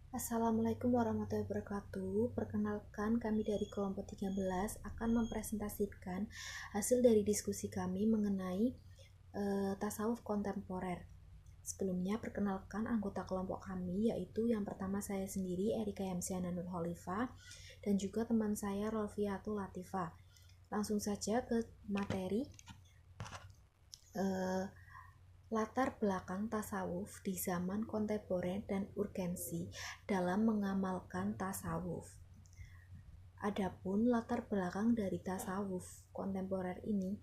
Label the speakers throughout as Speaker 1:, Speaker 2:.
Speaker 1: Assalamualaikum warahmatullahi wabarakatuh. Perkenalkan, kami dari kelompok 13 akan mempresentasikan hasil dari diskusi kami mengenai tasawuf kontemporer. Sebelumnya, perkenalkan anggota kelompok kami, yaitu yang pertama saya sendiri, Erika Yamsiana Nur Holifah, dan juga teman saya, Rolfiatul Latifah. Langsung saja ke materi. Latar belakang tasawuf di zaman kontemporer dan urgensi dalam mengamalkan tasawuf. Adapun latar belakang dari tasawuf kontemporer ini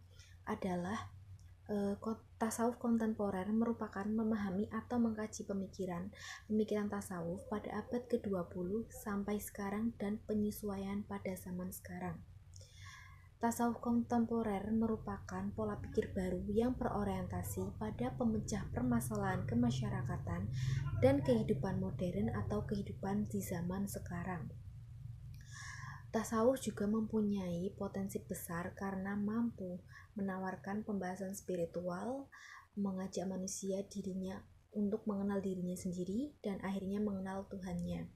Speaker 1: adalah tasawuf kontemporer merupakan memahami atau mengkaji pemikiran tasawuf pada abad ke-20 sampai sekarang dan penyesuaian pada zaman sekarang. Tasawuf kontemporer merupakan pola pikir baru yang berorientasi pada pemecah permasalahan kemasyarakatan dan kehidupan modern atau kehidupan di zaman sekarang. Tasawuf juga mempunyai potensi besar karena mampu menawarkan pembahasan spiritual, mengajak manusia dirinya untuk mengenal dirinya sendiri dan akhirnya mengenal Tuhannya.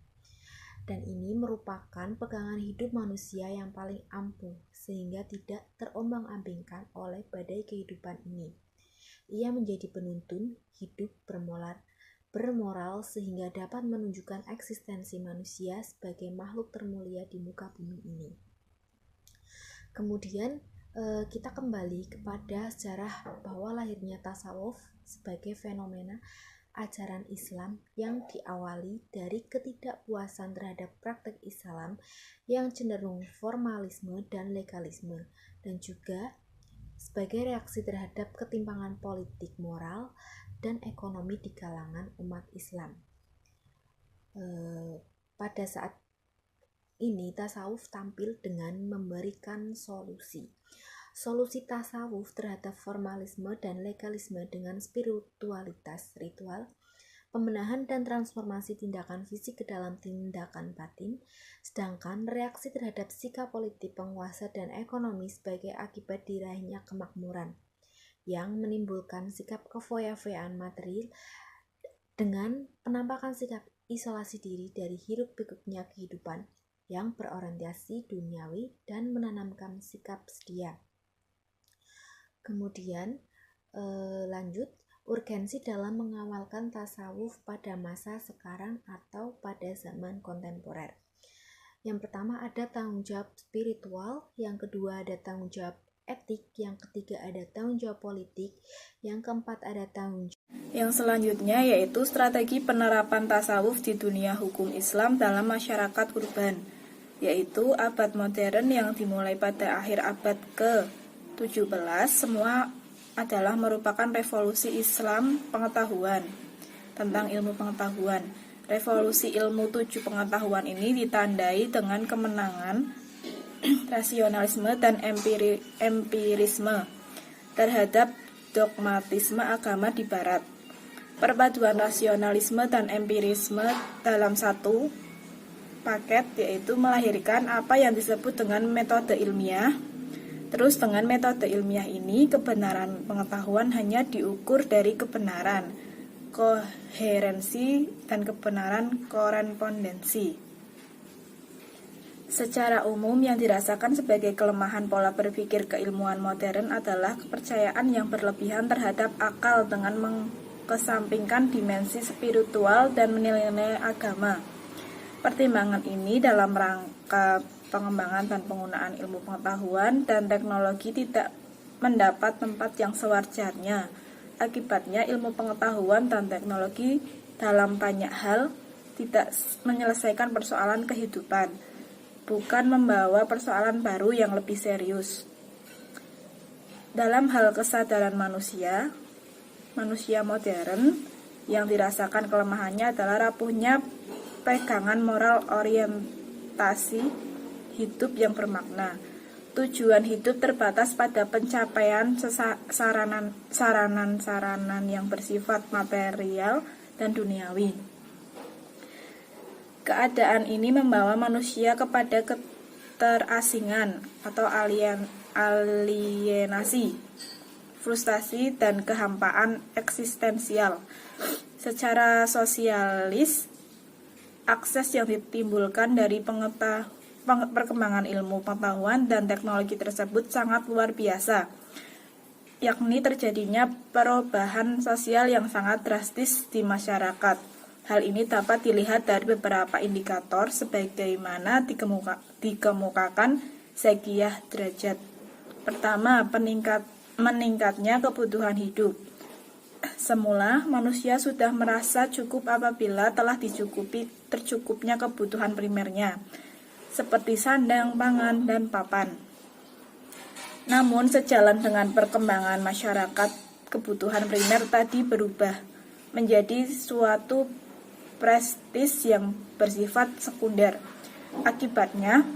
Speaker 1: Dan ini merupakan pegangan hidup manusia yang paling ampuh sehingga tidak terombang-ambingkan oleh badai kehidupan ini. Ia menjadi penuntun hidup bermoral sehingga dapat menunjukkan eksistensi manusia sebagai makhluk termulia di muka bumi ini. Kemudian kita kembali kepada sejarah bahwa lahirnya tasawuf sebagai fenomena ajaran Islam yang diawali dari ketidakpuasan terhadap praktek Islam yang cenderung formalisme dan legalisme, dan juga sebagai reaksi terhadap ketimpangan politik, moral, dan ekonomi di kalangan umat Islam. Pada saat ini tasawuf tampil dengan memberikan solusi tasawuf terhadap formalisme dan legalisme dengan spiritualitas ritual, pembenahan dan transformasi tindakan fisik ke dalam tindakan batin, sedangkan reaksi terhadap sikap politik penguasa dan ekonomi sebagai akibat diraihnya kemakmuran yang menimbulkan sikap kefoya-foyaan material dengan penampakan sikap isolasi diri dari hiruk-pikuknya kehidupan yang berorientasi duniawi dan menanamkan sikap sedia. Kemudian lanjut, urgensi dalam mengawalkan tasawuf pada masa sekarang atau pada zaman kontemporer. Yang pertama ada tanggung jawab spiritual, yang kedua ada tanggung jawab etik, yang ketiga ada tanggung jawab politik, yang keempat ada tanggung jawab.
Speaker 2: Yang selanjutnya yaitu strategi penerapan tasawuf di dunia hukum Islam dalam masyarakat urban, yaitu abad modern yang dimulai pada akhir abad ke-17. Semua adalah merupakan revolusi Islam pengetahuan tentang ilmu pengetahuan. Revolusi ilmu 7 pengetahuan ini ditandai dengan kemenangan rasionalisme dan empirisme terhadap dogmatisme agama di barat. Perpaduan rasionalisme dan empirisme dalam satu paket yaitu melahirkan apa yang disebut dengan metode ilmiah. Terus dengan metode ilmiah ini, kebenaran pengetahuan hanya diukur dari kebenaran koherensi dan kebenaran korespondensi. Secara umum yang dirasakan sebagai kelemahan pola berpikir keilmuan modern adalah kepercayaan yang berlebihan terhadap akal dengan mengesampingkan dimensi spiritual dan nilai-nilai agama. Pertimbangan ini dalam rangka pengembangan dan penggunaan ilmu pengetahuan dan teknologi tidak mendapat tempat yang sewajarnya. Akibatnya ilmu pengetahuan dan teknologi dalam banyak hal tidak menyelesaikan persoalan kehidupan, bukan membawa persoalan baru yang lebih serius. Dalam hal kesadaran manusia modern yang dirasakan kelemahannya adalah rapuhnya pegangan moral orientasi hidup yang bermakna. Tujuan hidup terbatas pada pencapaian saranan yang bersifat material dan duniawi. Keadaan ini membawa manusia kepada keterasingan atau alienasi, frustasi, dan kehampaan eksistensial. Secara sosialis, akses yang ditimbulkan dari perkembangan ilmu pengetahuan dan teknologi tersebut sangat luar biasa, yakni terjadinya perubahan sosial yang sangat drastis di masyarakat. Hal ini dapat dilihat dari beberapa indikator sebagaimana dikemukakan Zakiah Drajat. Pertama, meningkatnya kebutuhan hidup. Semula, manusia sudah merasa cukup apabila telah tercukupnya kebutuhan primernya, seperti sandang, pangan, dan papan. Namun, sejalan dengan perkembangan masyarakat, kebutuhan primer tadi berubah menjadi suatu prestis yang bersifat sekunder. Akibatnya,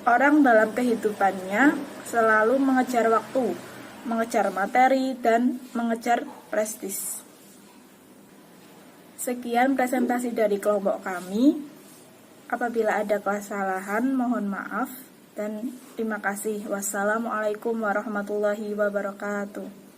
Speaker 2: orang dalam kehidupannya selalu mengejar waktu, mengejar materi, dan mengejar prestis. Sekian presentasi dari kelompok kami. Apabila ada kesalahan, mohon maaf dan terima kasih. Wassalamualaikum warahmatullahi wabarakatuh.